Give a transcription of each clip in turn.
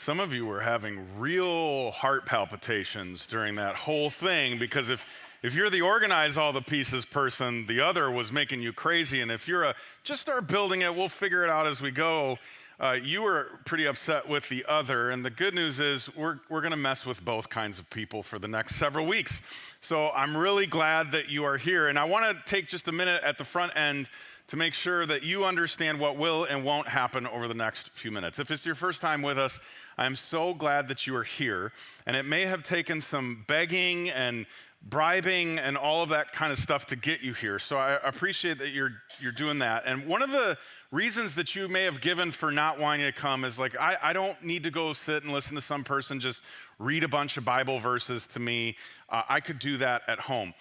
Some of you were having real heart palpitations during that whole thing because if you're the organize all the pieces person, the other was making you crazy. And if you're just start building it, we'll figure it out as we go, you were pretty upset with the other. And the good news is we're going to mess with both kinds of people for the next several weeks. So I'm really glad that you are here. And I want to take just a minute at the front end to make sure that you understand what will and won't happen over the next few minutes. If it's your first time with us, I'm so glad that you are here. And it may have taken some begging and bribing and all of that kind of stuff to get you here. So I appreciate that you're doing that. And one of the reasons that you may have given for not wanting to come is like, I don't need to go sit and listen to some person just read a bunch of Bible verses to me. I could do that at home.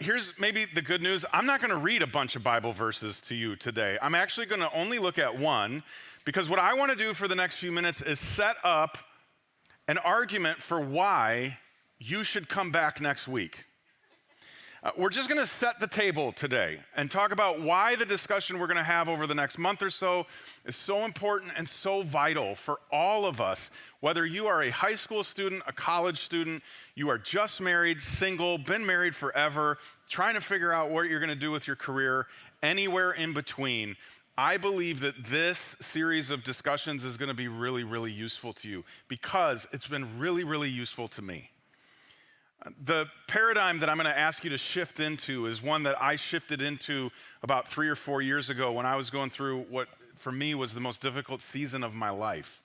Here's maybe the good news. I'm not going to read a bunch of Bible verses to you today. I'm actually going to only look at one, because what I want to do for the next few minutes is set up an argument for why you should come back next week. We're just going to set the table today and talk about why the discussion we're going to have over the next month or so is so important and so vital for all of us. Whether you are a high school student, a college student, you are just married, single, been married forever, trying to figure out what you're going to do with your career, anywhere in between, I believe that this series of discussions is going to be really, really useful to you because it's been really, really useful to me. The paradigm that I'm going to ask you to shift into is one that I shifted into about 3 or 4 years ago when I was going through what for me was the most difficult season of my life.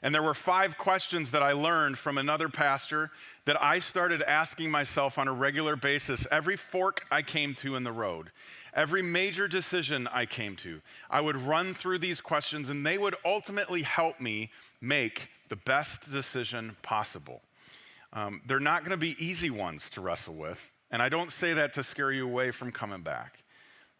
And there were 5 questions that I learned from another pastor that I started asking myself on a regular basis. Every fork I came to in the road, every major decision I came to, I would run through these questions and they would ultimately help me make the best decision possible. They're not going to be easy ones to wrestle with, and I don't say that to scare you away from coming back,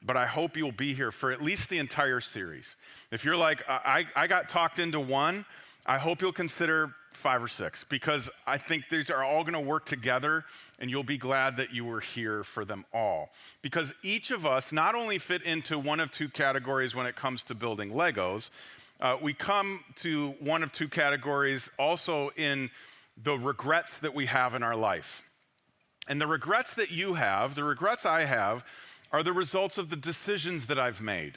but I hope you'll be here for at least the entire series. If you're like, I got talked into one, I hope you'll consider 5 or 6, because I think these are all going to work together, and you'll be glad that you were here for them all. Because each of us not only fit into one of 2 categories when it comes to building Legos, we come to one of 2 categories also in the regrets that we have in our life. And the regrets that you have, the regrets I have, are the results of the decisions that I've made.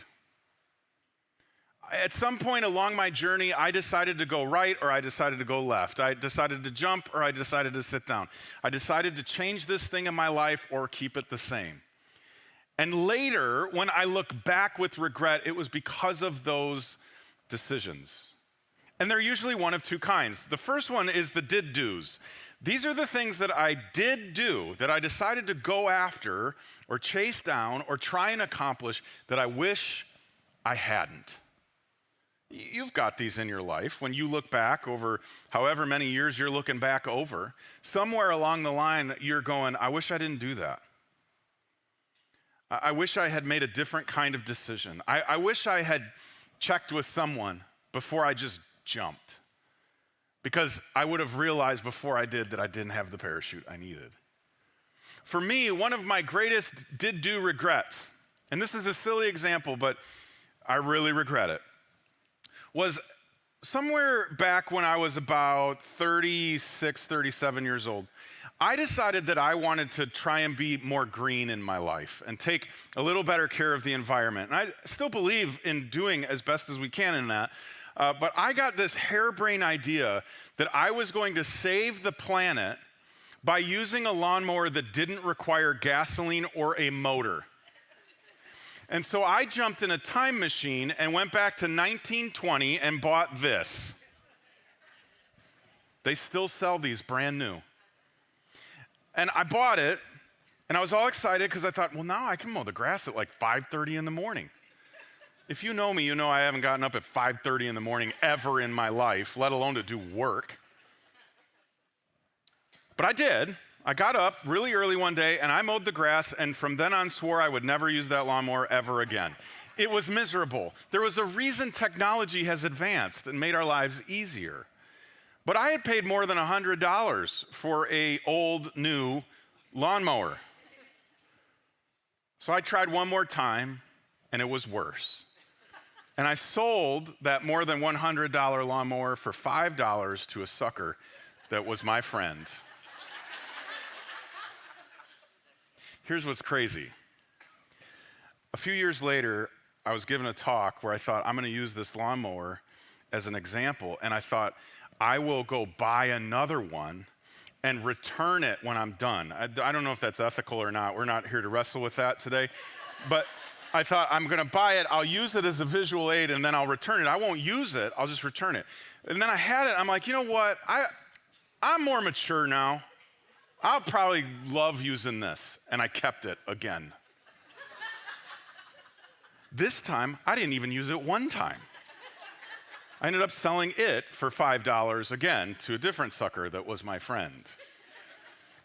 At some point along my journey, I decided to go right or I decided to go left. I decided to jump or I decided to sit down. I decided to change this thing in my life or keep it the same. And later, when I look back with regret, it was because of those decisions. And they're usually one of 2 kinds. The first one is the did-dos. These are the things that I did do, that I decided to go after or chase down or try and accomplish that I wish I hadn't. You've got these in your life. When you look back over however many years you're looking back over, somewhere along the line you're going, I wish I didn't do that. I wish I had made a different kind of decision. I wish I had checked with someone before I just jumped, because I would have realized before I did that I didn't have the parachute I needed. For me, one of my greatest did-do regrets, and this is a silly example, but I really regret it, was somewhere back when I was about 36, 37 years old. I decided that I wanted to try and be more green in my life and take a little better care of the environment. And I still believe in doing as best as we can in that. But I got this harebrained idea that I was going to save the planet by using a lawnmower that didn't require gasoline or a motor. And so I jumped in a time machine and went back to 1920 and bought this. They still sell these brand new. And I bought it, and I was all excited because I thought, well, now I can mow the grass at like 5:30 in the morning. If you know me, you know I haven't gotten up at 5:30 in the morning ever in my life, let alone to do work. But I did. I got up really early one day and I mowed the grass, and from then on swore I would never use that lawnmower ever again. It was miserable. There was a reason technology has advanced and made our lives easier. But I had paid more than $100 for an old, new lawnmower. So I tried one more time, and it was worse. And I sold that more than $100 lawnmower for $5 to a sucker that was my friend. Here's what's crazy. A few years later, I was given a talk where I thought, I'm going to use this lawnmower as an example. And I thought, I will go buy another one and return it when I'm done. I don't know if that's ethical or not. We're not here to wrestle with that today. But I thought, I'm going to buy it. I'll use it as a visual aid, and then I'll return it. I won't use it. I'll just return it. And then I had it. I'm like, you know what? I'm more mature now. I'll probably love using this. And I kept it again. This time, I didn't even use it one time. I ended up selling it for $5 again to a different sucker that was my friend.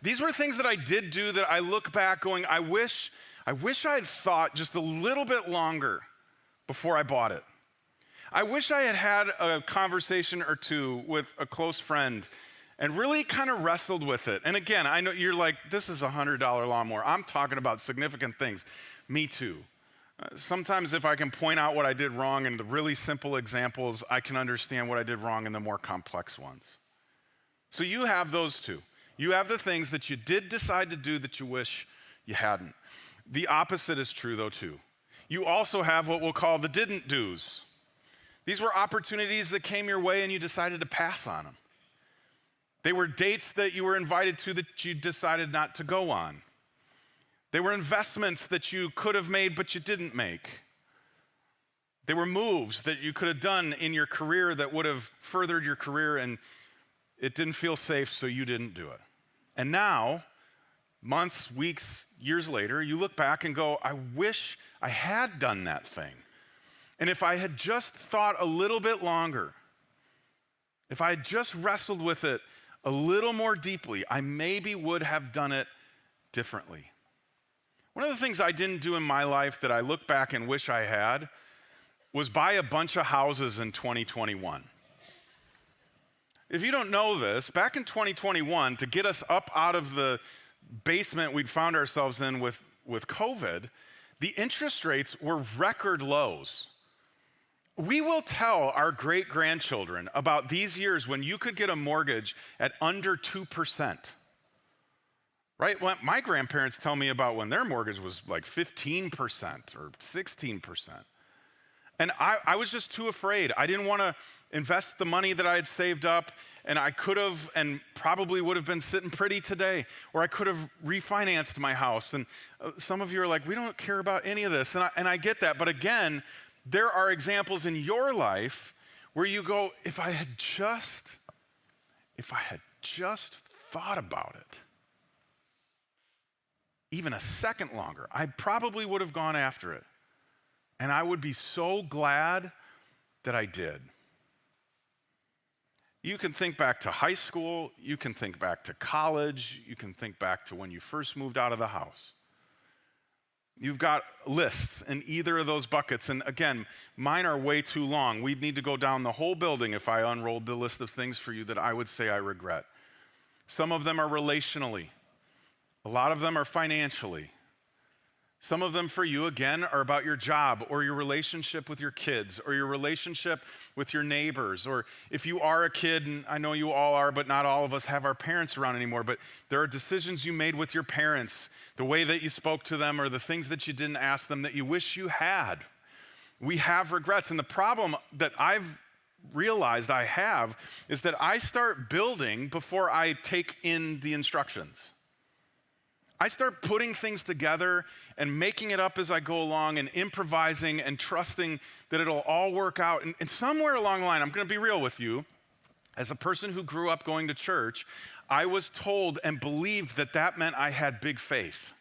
These were things that I did do that I look back going, I wish I had thought just a little bit longer before I bought it. I wish I had had a conversation or two with a close friend and really kind of wrestled with it. And again, I know you're like, this is a $100 lawnmower. I'm talking about significant things. Me too. Sometimes if I can point out what I did wrong in the really simple examples, I can understand what I did wrong in the more complex ones. So you have those two. You have the things that you did decide to do that you wish you hadn't. The opposite is true though too. You also have what we'll call the didn't do's. These were opportunities that came your way and you decided to pass on them. They were dates that you were invited to that you decided not to go on. They were investments that you could have made but you didn't make. They were moves that you could have done in your career that would have furthered your career, and it didn't feel safe, so you didn't do it. And now, months, weeks, years later, you look back and go, I wish I had done that thing. And if I had just thought a little bit longer, if I had just wrestled with it a little more deeply, I maybe would have done it differently. One of the things I didn't do in my life that I look back and wish I had was buy a bunch of houses in 2021. If you don't know this, back in 2021, to get us up out of the basement we'd found ourselves in with COVID, the interest rates were record lows. We will tell our great-grandchildren about these years when you could get a mortgage at under 2%. Right? When my grandparents tell me about when their mortgage was like 15% or 16%. And I was just too afraid. I didn't want to invest the money that I had saved up, and I could have and probably would have been sitting pretty today, or I could have refinanced my house. And some of you are like, we don't care about any of this. And I get that. But again, there are examples in your life where you go, if I had just thought about it, even a second longer, I probably would have gone after it. And I would be so glad that I did. You can think back to high school, you can think back to college, you can think back to when you first moved out of the house. You've got lists in either of those buckets, and again, mine are way too long. We'd need to go down the whole building if I unrolled the list of things for you that I would say I regret. Some of them are relationally. A lot of them are financially. Some of them for you, again, are about your job or your relationship with your kids or your relationship with your neighbors. Or if you are a kid, and I know you all are, but not all of us have our parents around anymore, but there are decisions you made with your parents, the way that you spoke to them or the things that you didn't ask them that you wish you had. We have regrets. And the problem that I've realized I have is that I start building before I take in the instructions. I start putting things together and making it up as I go along and improvising and trusting that it'll all work out. And somewhere along the line, I'm going to be real with you, as a person who grew up going to church, I was told and believed that that meant I had big faith,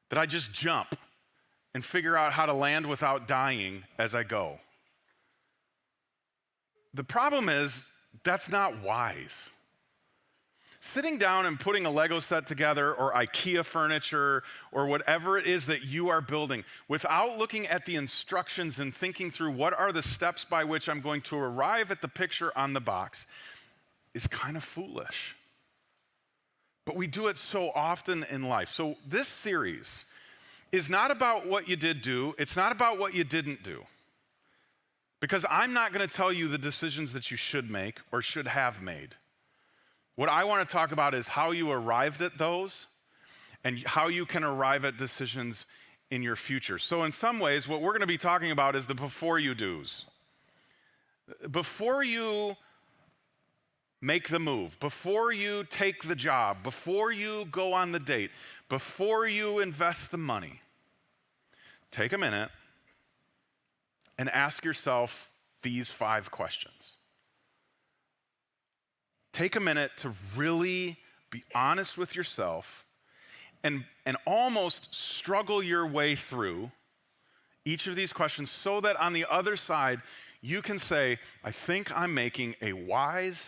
that I just jump and figure out how to land without dying as I go. The problem is, that's not wise. Sitting down and putting a Lego set together or IKEA furniture or whatever it is that you are building without looking at the instructions and thinking through what are the steps by which I'm going to arrive at the picture on the box is kind of foolish. But we do it so often in life. So this series is not about what you did do. It's not about what you didn't do. Because I'm not going to tell you the decisions that you should make or should have made. What I want to talk about is how you arrived at those and how you can arrive at decisions in your future. So in some ways, what we're going to be talking about is the before you do's. Before you make the move, before you take the job, before you go on the date, before you invest the money, take a minute and ask yourself these 5 questions. Take a minute to really be honest with yourself and almost struggle your way through each of these questions so that on the other side, you can say, I think I'm making a wise,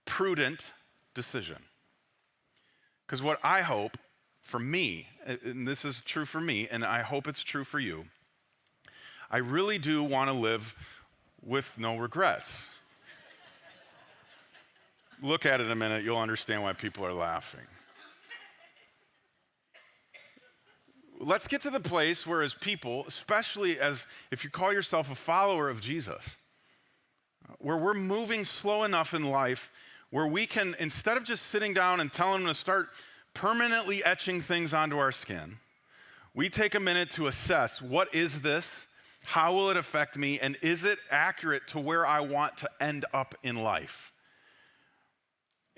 prudent decision. Because what I hope for me, and this is true for me, and I hope it's true for you, I really do want to live with no regrets. Look at it a minute, you'll understand why people are laughing. Let's get to the place where as people, especially as if you call yourself a follower of Jesus, where we're moving slow enough in life where we can, instead of just sitting down and telling them to start permanently etching things onto our skin, we take a minute to assess, what is this? How will it affect me? And is it accurate to where I want to end up in life?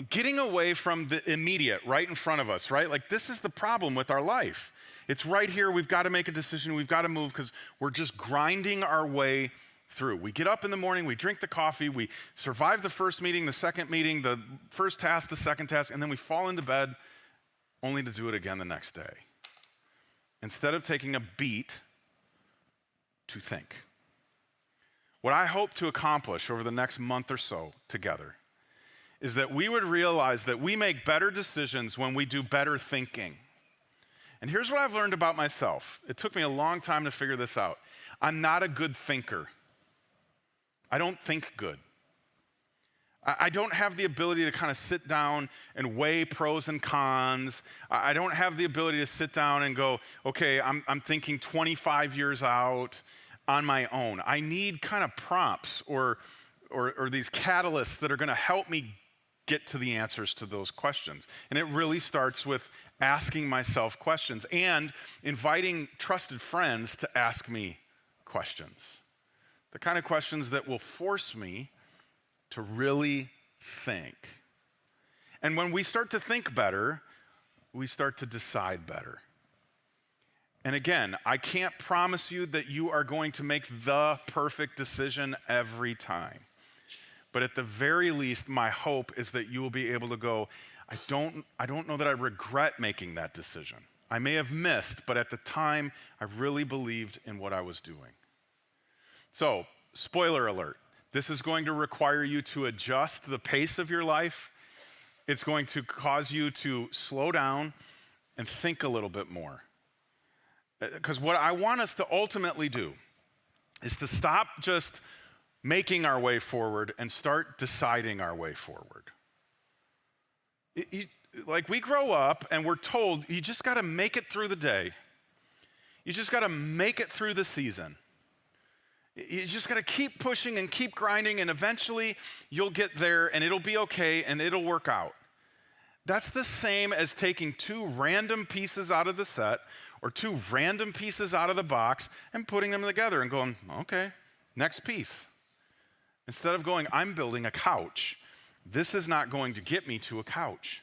Getting away from the immediate right in front of us, right? Like this is the problem with our life. It's right here. We've got to make a decision. We've got to move because we're just grinding our way through. We get up in the morning, we drink the coffee, we survive the first meeting, the second meeting, the first task, the second task, and then we fall into bed only to do it again the next day. Instead of taking a beat to think. What I hope to accomplish over the next month or so together is that we would realize that we make better decisions when we do better thinking. And here's what I've learned about myself. It took me a long time to figure this out. I'm not a good thinker. I don't think good. I don't have the ability to kind of sit down and weigh pros and cons. I don't have the ability to sit down and go, okay, I'm thinking 25 years out on my own. I need kind of prompts or these catalysts that are going to help me get to the answers to those questions. And it really starts with asking myself questions and inviting trusted friends to ask me questions. The kind of questions that will force me to really think. And when we start to think better, we start to decide better. And again, I can't promise you that you are going to make the perfect decision every time. But at the very least, my hope is that you will be able to go, I don't know that I regret making that decision. I may have missed, but at the time, I really believed in what I was doing. So, spoiler alert, this is going to require you to adjust the pace of your life. It's going to cause you to slow down and think a little bit more. Because what I want us to ultimately do is to stop just making our way forward and start deciding our way forward. Like we grow up and we're told you just got to make it through the day. You just got to make it through the season. You just got to keep pushing and keep grinding and eventually you'll get there and it'll be okay and it'll work out. That's the same as taking 2 random pieces out of the set or 2 random pieces out of the box and putting them together and going, okay, next piece. Instead of going, I'm building a couch. This is not going to get me to a couch.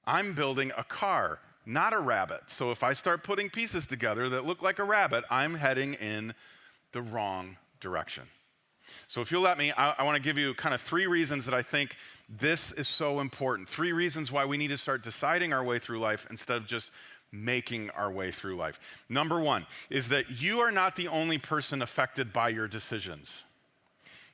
I'm building a car, not a rabbit. So if I start putting pieces together that look like a rabbit, I'm heading in the wrong direction. So if you'll let me, I want to give you kind of 3 reasons that I think this is so important. 3 reasons why we need to start deciding our way through life instead of just making our way through life. Number 1 is that you are not the only person affected by your decisions.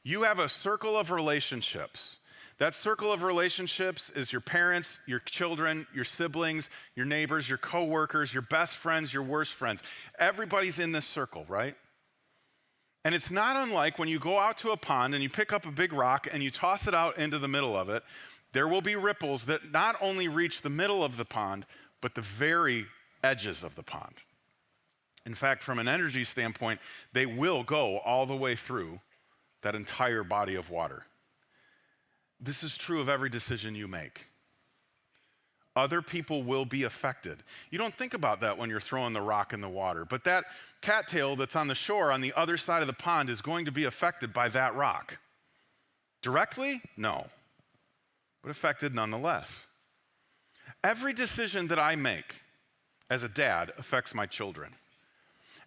You have a circle of relationships. That circle of relationships is your parents, your children, your siblings, your neighbors, your coworkers, your best friends, your worst friends. Everybody's in this circle, right? And it's not unlike when you go out to a pond and you pick up a big rock and you toss it out into the middle of it, there will be ripples that not only reach the middle of the pond, but the very edges of the pond. In fact, from an energy standpoint, they will go all the way through that entire body of water. This is true of every decision you make. Other people will be affected. You don't think about that when you're throwing the rock in the water, but that cattail that's on the shore on the other side of the pond is going to be affected by that rock. Directly? No, but affected nonetheless. Every decision that I make as a dad affects my children.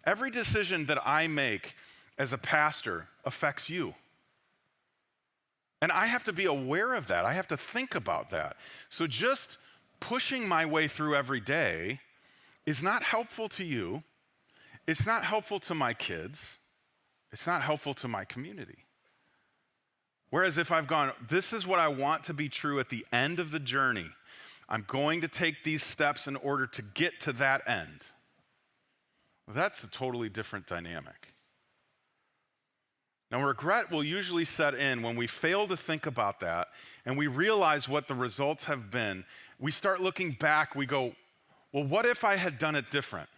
Every decision that I make as a pastor affects you. And I have to be aware of that. I have to think about that. So just pushing my way through every day is not helpful to you. It's not helpful to my kids. It's not helpful to my community. Whereas if I've gone, this is what I want to be true at the end of the journey, I'm going to take these steps in order to get to that end. Well, that's a totally different dynamic. Now, regret will usually set in when we fail to think about that and we realize what the results have been. We start looking back, we go, well, what if I had done it different?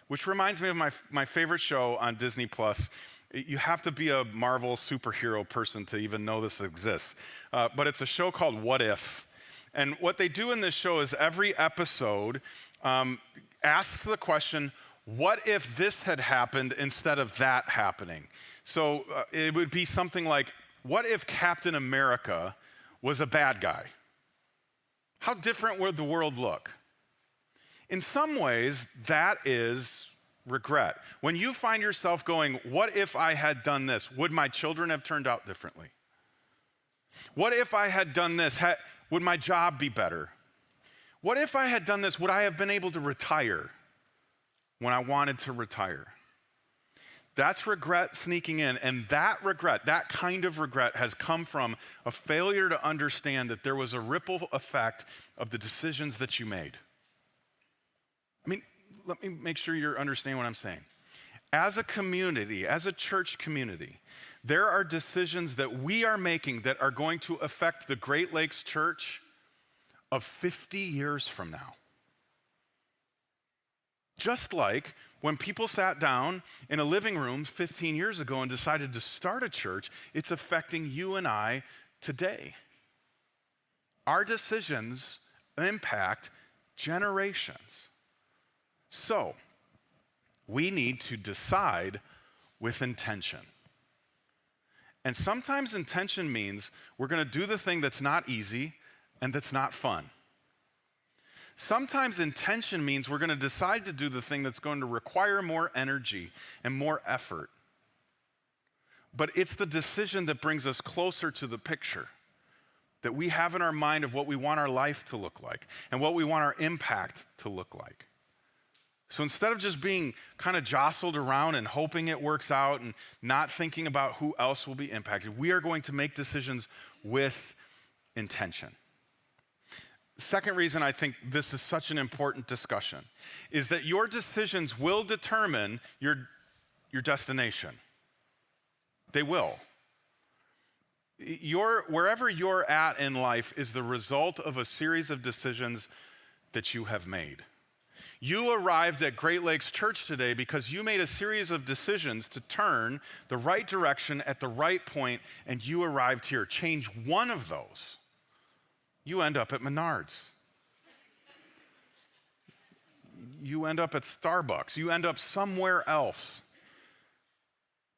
Which reminds me of my favorite show on Disney Plus. You have to be a Marvel superhero person to even know this exists. But it's a show called What If? And what they do in this show is every episode asks the question, what if this had happened instead of that happening? So it would be something like, what if Captain America was a bad guy? How different would the world look? In some ways, that is regret. When you find yourself going, what if I had done this? Would my children have turned out differently? What if I had done this? Would my job be better? What if I had done this? Would I have been able to retire when I wanted to retire? That's regret sneaking in, and that regret, that kind of regret, has come from a failure to understand that there was a ripple effect of the decisions that you made. I mean, let me make sure you understand what I'm saying. As a community, as a church community, there are decisions that we are making that are going to affect the Great Lakes Church of 50 years from now. Just like when people sat down in a living room 15 years ago and decided to start a church, it's affecting you and I today. Our decisions impact generations. So, we need to decide with intention. And sometimes intention means we're going to do the thing that's not easy and that's not fun. Sometimes intention means we're going to decide to do the thing that's going to require more energy and more effort. But it's the decision that brings us closer to the picture that we have in our mind of what we want our life to look like and what we want our impact to look like. So instead of just being kind of jostled around and hoping it works out and not thinking about who else will be impacted, we are going to make decisions with intention. Second reason I think this is such an important discussion is that your decisions will determine your destination. They will. Wherever you're at in life is the result of a series of decisions that you have made. You arrived at Great Lakes Church today because you made a series of decisions to turn the right direction at the right point, and you arrived here. Change one of those, you end up at Menards. You end up at Starbucks. You end up somewhere else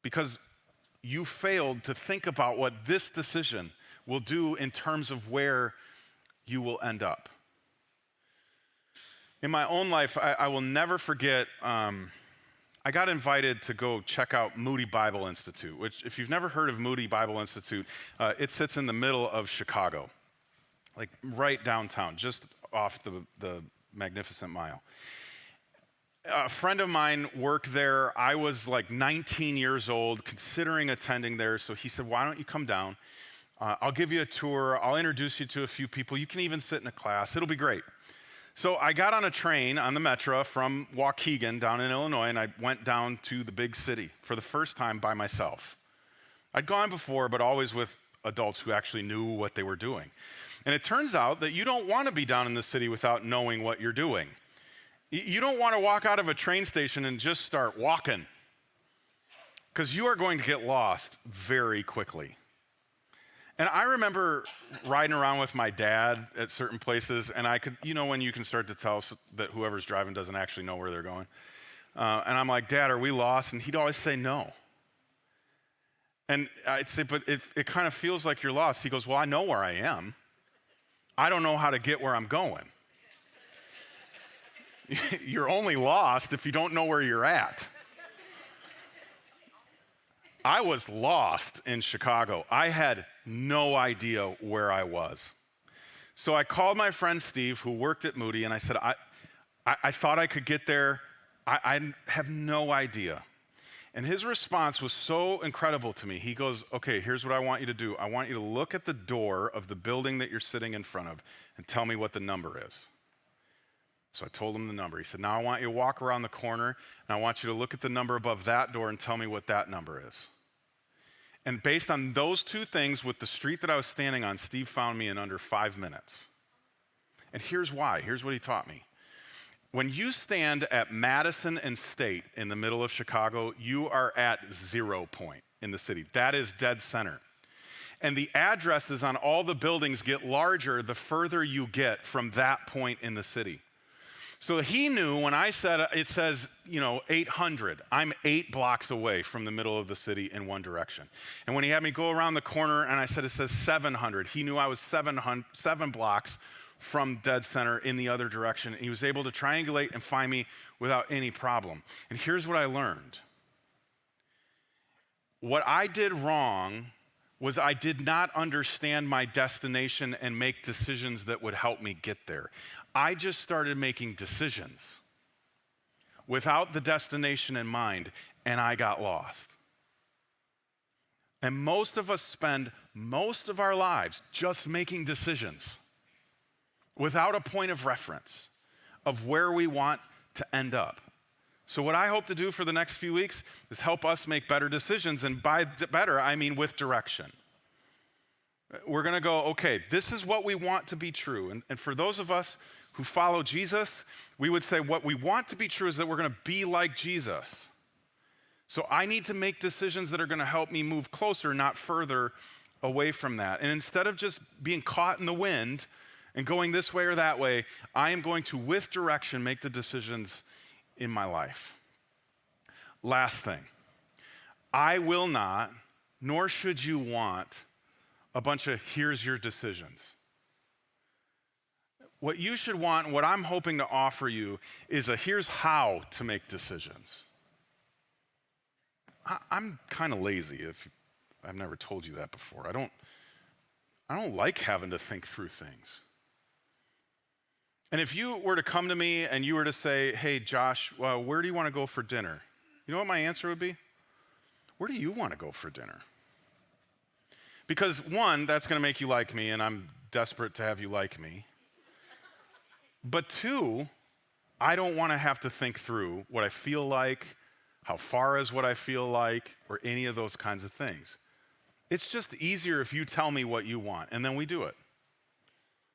because you failed to think about what this decision will do in terms of where you will end up. In my own life, I will never forget, I got invited to go check out Moody Bible Institute, which if you've never heard of Moody Bible Institute, it sits in the middle of Chicago, like right downtown, just off the Magnificent Mile. A friend of mine worked there. I was like 19 years old, considering attending there, so he said, why don't you come down? I'll give you a tour. I'll introduce you to a few people. You can even sit in a class. It'll be great. So I got on a train on the Metro from Waukegan down in Illinois, and I went down to the big city for the first time by myself. I'd gone before, but always with adults who actually knew what they were doing. And it turns out that you don't want to be down in the city without knowing what you're doing. You don't want to walk out of a train station and just start walking, because you are going to get lost very quickly. And I remember riding around with my dad at certain places, and I could, when you can start to tell that whoever's driving doesn't actually know where they're going. And I'm like, Dad, are we lost? And he'd always say no. And I'd say, but it kind of feels like you're lost. He goes, well, I know where I am. I don't know how to get where I'm going. You're only lost if you don't know where you're at. I was lost in Chicago. I had no idea where I was. So I called my friend Steve, who worked at Moody, and I said, I thought I could get there. I have no idea. And his response was so incredible to me. He goes, okay, here's what I want you to do. I want you to look at the door of the building that you're sitting in front of and tell me what the number is. So I told him the number. He said, now I want you to walk around the corner, and I want you to look at the number above that door and tell me what that number is. And based on those two things, with the street that I was standing on, Steve found me in under 5 minutes. And here's why. Here's what he taught me. When you stand at Madison and State in the middle of Chicago, you are at 0 point in the city. That is dead center. And the addresses on all the buildings get larger the further you get from that point in the city. So he knew when I said, it says, 800, I'm 8 blocks away from the middle of the city in one direction. And when he had me go around the corner and I said, it says 700, he knew I was 7 blocks from dead center in the other direction. And he was able to triangulate and find me without any problem. And here's what I learned. What I did wrong was I did not understand my destination and make decisions that would help me get there. I just started making decisions without the destination in mind, and I got lost. And most of us spend most of our lives just making decisions without a point of reference of where we want to end up. So what I hope to do for the next few weeks is help us make better decisions, and by better, I mean with direction. We're gonna go, okay, this is what we want to be true. And for those of us who follow Jesus, we would say what we want to be true is that we're gonna be like Jesus. So I need to make decisions that are gonna help me move closer, not further away from that. And instead of just being caught in the wind and going this way or that way, I am going to, with direction, make the decisions in my life. Last thing, I will not, nor should you want, a bunch of here's your decisions. What you should want, and what I'm hoping to offer you, is a here's how to make decisions. I'm kind of lazy, if I've never told you that before. I don't like having to think through things. And if you were to come to me and you were to say, hey, Josh, where do you want to go for dinner? You know what my answer would be? Where do you want to go for dinner? Because one, that's going to make you like me, and I'm desperate to have you like me. But two, I don't want to have to think through what I feel like, how far is what I feel like, or any of those kinds of things. It's just easier if you tell me what you want, and then we do it.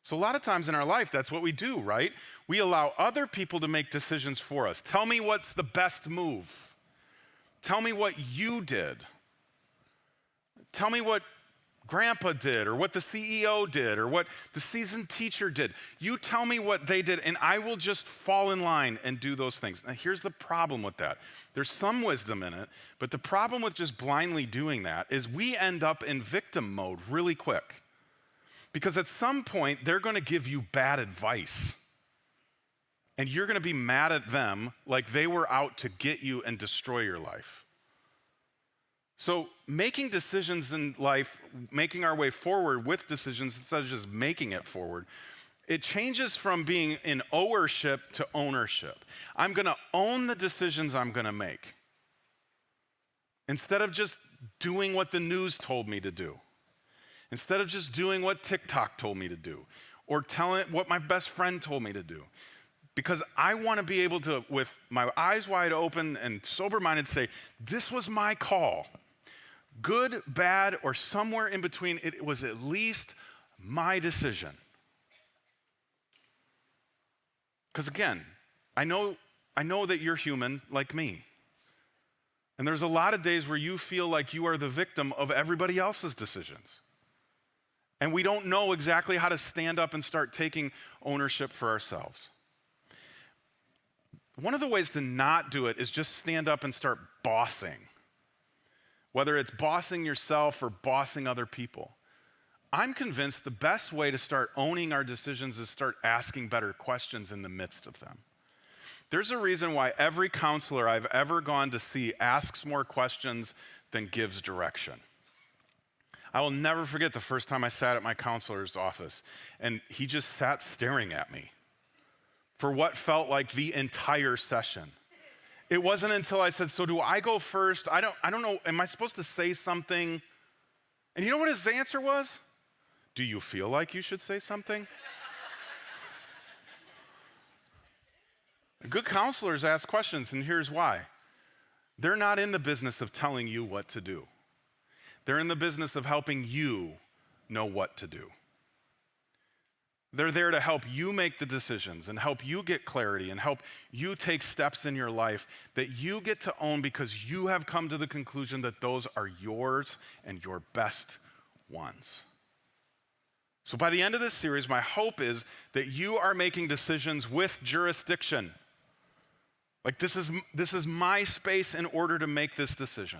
So a lot of times in our life, that's what we do, right? We allow other people to make decisions for us. Tell me what's the best move. Tell me what you did. Tell me what Grandpa did, or what the CEO did, or what the seasoned teacher did. You tell me what they did, and I will just fall in line and do those things. Now, here's the problem with that. There's some wisdom in it, but the problem with just blindly doing that is we end up in victim mode really quick. Because at some point, they're going to give you bad advice. And you're going to be mad at them like they were out to get you and destroy your life. So making decisions in life, making our way forward with decisions instead of just making it forward, it changes from being in ownership to ownership. I'm going to own the decisions I'm going to make instead of just doing what the news told me to do. Instead of just doing what TikTok told me to do, or telling what my best friend told me to do. Because I want to be able to, with my eyes wide open and sober-minded, say, this was my call. Good, bad, or somewhere in between, it was at least my decision. Because again, I know that you're human like me. And there's a lot of days where you feel like you are the victim of everybody else's decisions. And we don't know exactly how to stand up and start taking ownership for ourselves. One of the ways to not do it is just stand up and start bossing. Whether it's bossing yourself or bossing other people. I'm convinced the best way to start owning our decisions is start asking better questions in the midst of them. There's a reason why every counselor I've ever gone to see asks more questions than gives direction. I will never forget the first time I sat at my counselor's office, and he just sat staring at me for what felt like the entire session. It wasn't until I said, so do I go first? I don't know, am I supposed to say something? And you know what his answer was? Do you feel like you should say something? Good counselors ask questions, and here's why. They're not in the business of telling you what to do. They're in the business of helping you know what to do. They're there to help you make the decisions and help you get clarity and help you take steps in your life that you get to own because you have come to the conclusion that those are yours and your best ones. So by the end of this series, my hope is that you are making decisions with jurisdiction. Like this is my space in order to make this decision.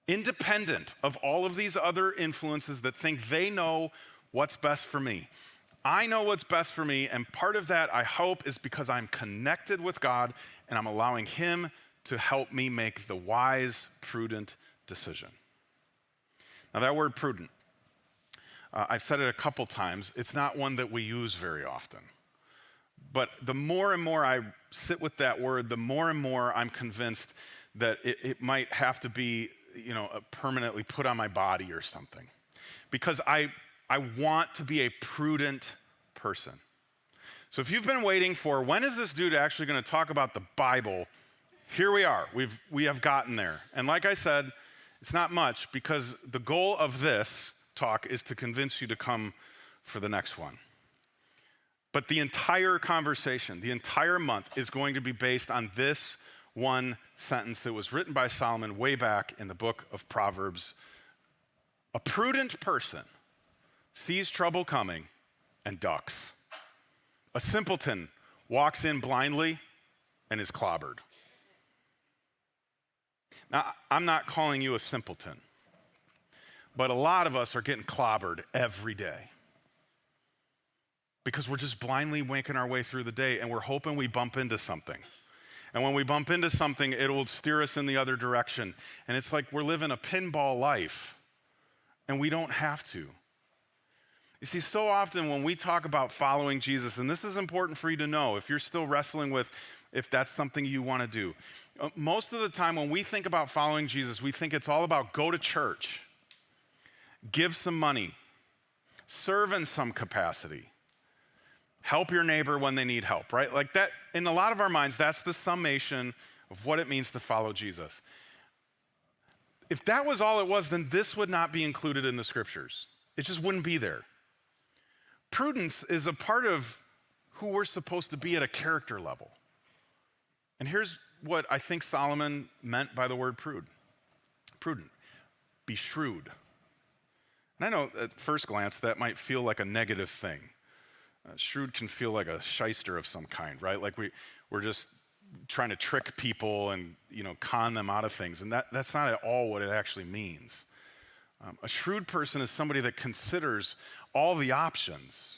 Independent of all of these other influences that think they know what's best for me. I know what's best for me, and part of that, I hope, is because I'm connected with God and I'm allowing Him to help me make the wise, prudent decision. Now that word prudent, I've said it a couple times. It's not one that we use very often. But the more and more I sit with that word, the more and more I'm convinced that it might have to be, permanently put on my body or something. Because I want to be a prudent person. So if you've been waiting for, when is this dude actually going to talk about the Bible? Here we are. We have gotten there. And like I said, it's not much because the goal of this talk is to convince you to come for the next one. But the entire conversation, the entire month is going to be based on this one sentence that was written by Solomon way back in the book of Proverbs. A prudent person sees trouble coming and ducks. A simpleton walks in blindly and is clobbered. Now, I'm not calling you a simpleton, but a lot of us are getting clobbered every day because we're just blindly making our way through the day and we're hoping we bump into something. And when we bump into something, it will steer us in the other direction. And it's like we're living a pinball life, and we don't have to. You see, so often when we talk about following Jesus, and this is important for you to know if you're still wrestling with if that's something you want to do. Most of the time when we think about following Jesus, we think it's all about go to church, give some money, serve in some capacity, help your neighbor when they need help, right? Like that, in a lot of our minds, that's the summation of what it means to follow Jesus. If that was all it was, then this would not be included in the scriptures. It just wouldn't be there. Prudence is a part of who we're supposed to be at a character level. And here's what I think Solomon meant by the word prudent. Be shrewd. And I know at first glance that might feel like a negative thing. Shrewd can feel like a shyster of some kind, right? Like we're just trying to trick people and con them out of things. And that's not at all what it actually means. A shrewd person is somebody that considers all the options.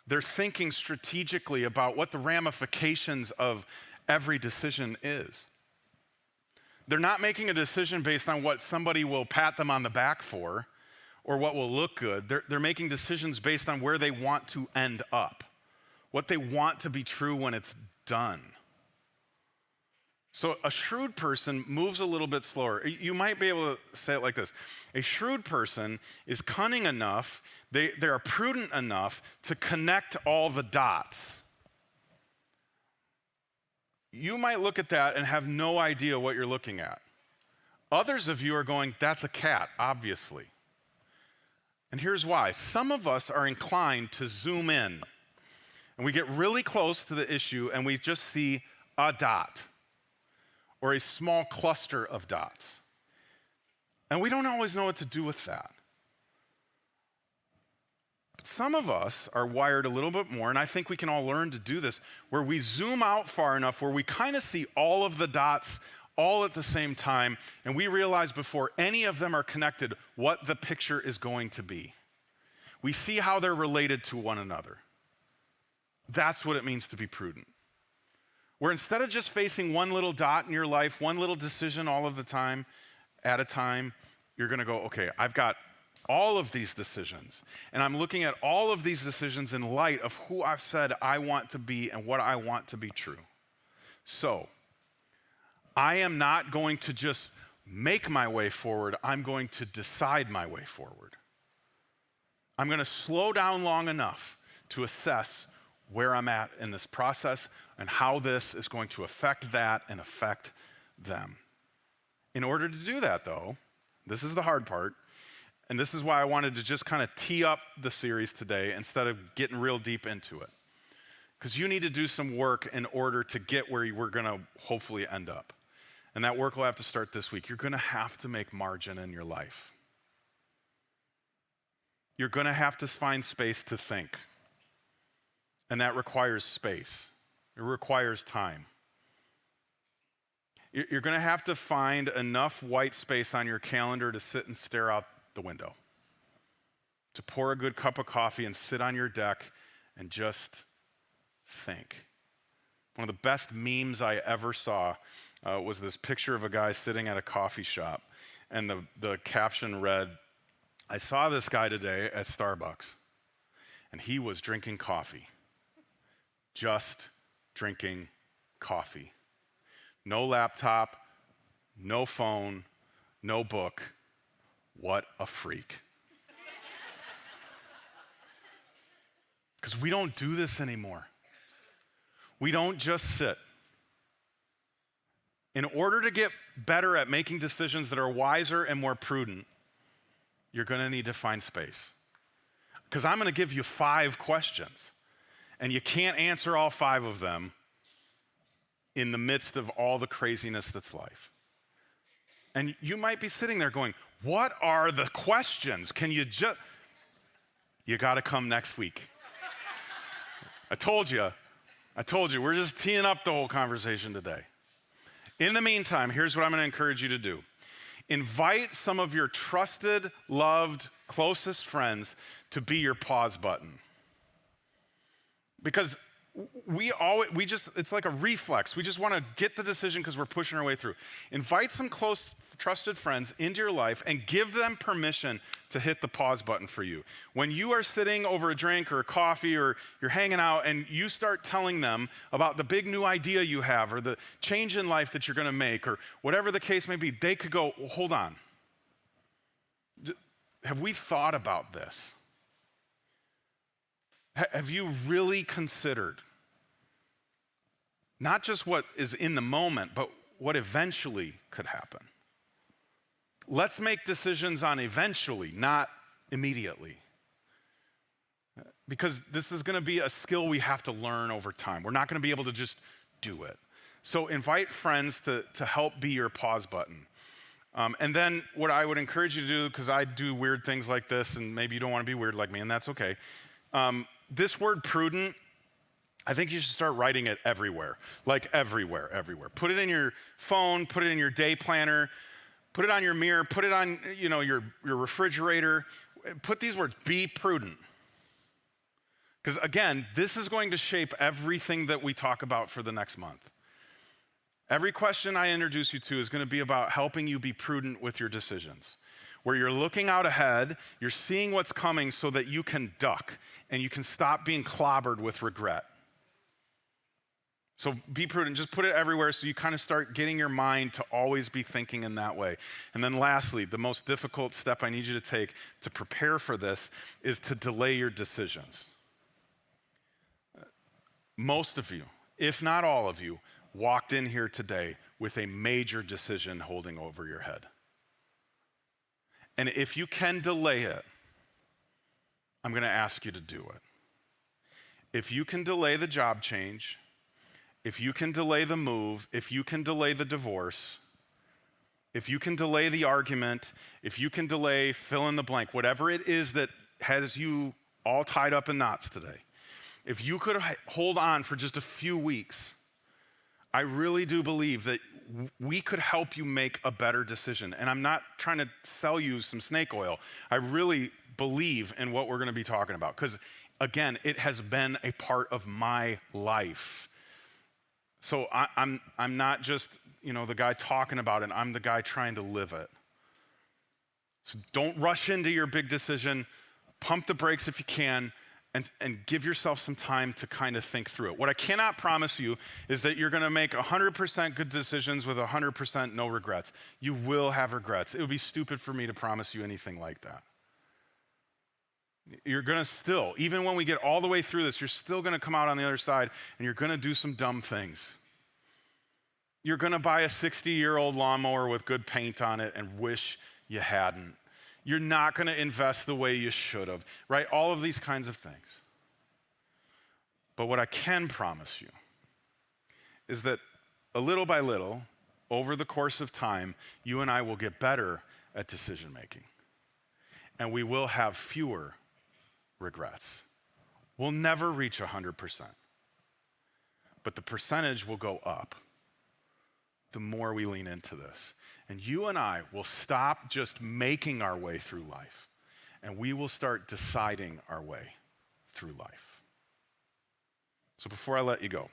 They're thinking strategically about what the ramifications of every decision is. They're not making a decision based on what somebody will pat them on the back for or what will look good. They're making decisions based on where they want to end up, what they want to be true when it's done. So a shrewd person moves a little bit slower. You might be able to say it like this. A shrewd person is cunning enough, they are prudent enough to connect all the dots. You might look at that and have no idea what you're looking at. Others of you are going, that's a cat, obviously. And here's why. Some of us are inclined to zoom in And we get really close to the issue and we just see a dot or a small cluster of dots. And we don't always know what to do with that. But some of us are wired a little bit more, and I think we can all learn to do this, where we zoom out far enough where we kind of see all of the dots all at the same time, and we realize before any of them are connected what the picture is going to be. We see how they're related to one another. That's what it means to be prudent. Where instead of just facing one little dot in your life, one little decision all of the time, at a time, you're gonna go, okay, I've got all of these decisions, and I'm looking at all of these decisions in light of who I've said I want to be and what I want to be true. So, I am not going to just make my way forward, I'm going to decide my way forward. I'm gonna slow down long enough to assess where I'm at in this process and how this is going to affect that and affect them. In order to do that, though, this is the hard part, and this is why I wanted to just kind of tee up the series today instead of getting real deep into it. Because you need to do some work in order to get where we're going to hopefully end up. And that work will have to start this week. You're going to have to make margin in your life. You're going to have to find space to think. And that requires space. It requires time. You're going to have to find enough white space on your calendar to sit and stare out the window, to pour a good cup of coffee and sit on your deck and just think. One of the best memes I ever saw was this picture of a guy sitting at a coffee shop, and the caption read, "I saw this guy today at Starbucks, and he was drinking coffee. Just drinking coffee. No laptop, no phone, no book. What a freak." Because we don't do this anymore. We don't just sit. In order to get better at making decisions that are wiser and more prudent, you're going to need to find space. Because I'm going to give you 5 questions. And you can't answer all 5 of them in the midst of all the craziness that's life. And you might be sitting there going, what are the questions? You got to come next week. I told you, we're just teeing up the whole conversation today. In the meantime, here's what I'm going to encourage you to do. Invite some of your trusted, loved, closest friends to be your pause button. Because it's like a reflex. We just want to get the decision because we're pushing our way through. Invite some close, trusted friends into your life and give them permission to hit the pause button for you. When you are sitting over a drink or a coffee or you're hanging out and you start telling them about the big new idea you have or the change in life that you're going to make or whatever the case may be, they could go, well, hold on. Have we thought about this? Have you really considered not just what is in the moment, but what eventually could happen? Let's make decisions on eventually, not immediately. Because this is going to be a skill we have to learn over time. We're not going to be able to just do it. So invite friends to help be your pause button. And then what I would encourage you to do, because I do weird things like this, and maybe you don't want to be weird like me, and that's okay. This word prudent, I think you should start writing it everywhere. Like everywhere. Put it in your phone, put it in your day planner, put it on your mirror, put it on your refrigerator. Put these words, be prudent. Because again, this is going to shape everything that we talk about for the next month. Every question I introduce you to is going to be about helping you be prudent with your decisions. Where you're looking out ahead, you're seeing what's coming so that you can duck and you can stop being clobbered with regret. So be prudent, just put it everywhere so you kind of start getting your mind to always be thinking in that way. And then lastly, the most difficult step I need you to take to prepare for this is to delay your decisions. Most of you, if not all of you, walked in here today with a major decision holding over your head. And if you can delay it, I'm going to ask you to do it. if you can delay the job change, if you can delay the move, if you can delay the divorce, if you can delay the argument, if you can delay fill in the blank, whatever it is that has you all tied up in knots today, if you could hold on for just a few weeks, I really do believe that we could help you make a better decision. And I'm not trying to sell you some snake oil. I really believe in what we're going to be talking about because, again, it has been a part of my life. So I'm not just, the guy talking about it. I'm the guy trying to live it. So don't rush into your big decision. Pump the brakes if you can. And give yourself some time to kind of think through it. What I cannot promise you is that you're going to make 100% good decisions with 100% no regrets. You will have regrets. It would be stupid for me to promise you anything like that. You're going to still, even when we get all the way through this, you're still going to come out on the other side and you're going to do some dumb things. You're going to buy a 60-year-old lawnmower with good paint on it and wish you hadn't. You're not going to invest the way you should have, right? All of these kinds of things. But what I can promise you is that a little by little, over the course of time, you and I will get better at decision making. And we will have fewer regrets. We'll never reach 100%. But the percentage will go up the more we lean into this. And you and I will stop just making our way through life, and we will start deciding our way through life. So before I let you go,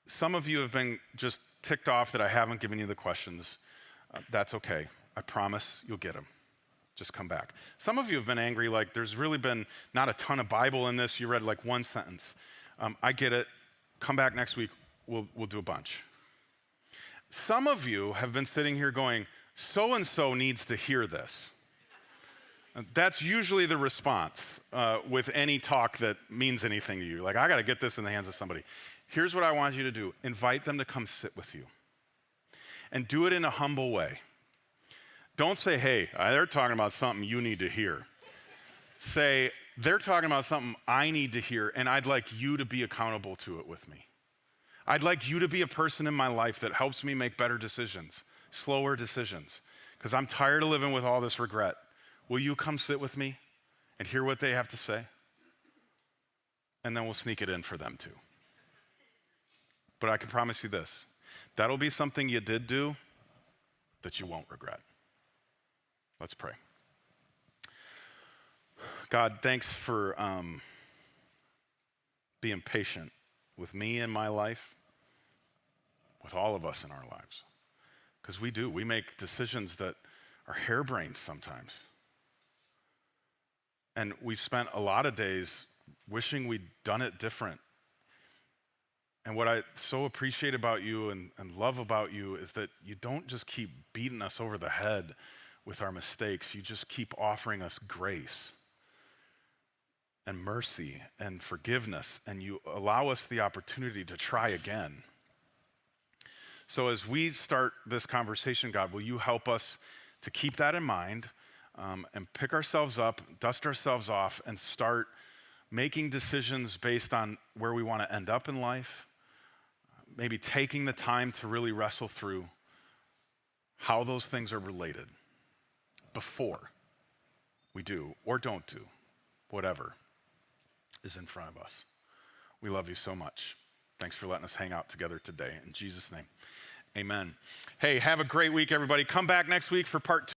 some of you have been just ticked off that I haven't given you the questions. That's okay. I promise you'll get them. Just come back. Some of you have been angry, like there's really been not a ton of Bible in this. You read like one sentence. I get it. Come back next week. We'll do a bunch. Some of you have been sitting here going, so-and-so needs to hear this. That's usually the response with any talk that means anything to you. Like, I got to get this in the hands of somebody. Here's what I want you to do. Invite them to come sit with you. And do it in a humble way. Don't say, hey, they're talking about something you need to hear. Say, they're talking about something I need to hear, and I'd like you to be accountable to it with me. I'd like you to be a person in my life that helps me make better decisions, slower decisions, because I'm tired of living with all this regret. Will you come sit with me and hear what they have to say? And then we'll sneak it in for them too. But I can promise you this, that'll be something you did do that you won't regret. Let's pray. God, thanks for being patient with me in my life, with all of us in our lives. Because we make decisions that are harebrained sometimes. And we've spent a lot of days wishing we'd done it different. And what I so appreciate about you and love about you is that you don't just keep beating us over the head with our mistakes. You just keep offering us grace and mercy and forgiveness, and you allow us the opportunity to try again. So as we start this conversation, God, will you help us to keep that in mind and pick ourselves up, dust ourselves off, and start making decisions based on where we want to end up in life, maybe taking the time to really wrestle through how those things are related before we do or don't do whatever is in front of us. We love you so much. Thanks for letting us hang out together today. In Jesus' name, amen. Hey, have a great week, everybody. Come back next week for part 2.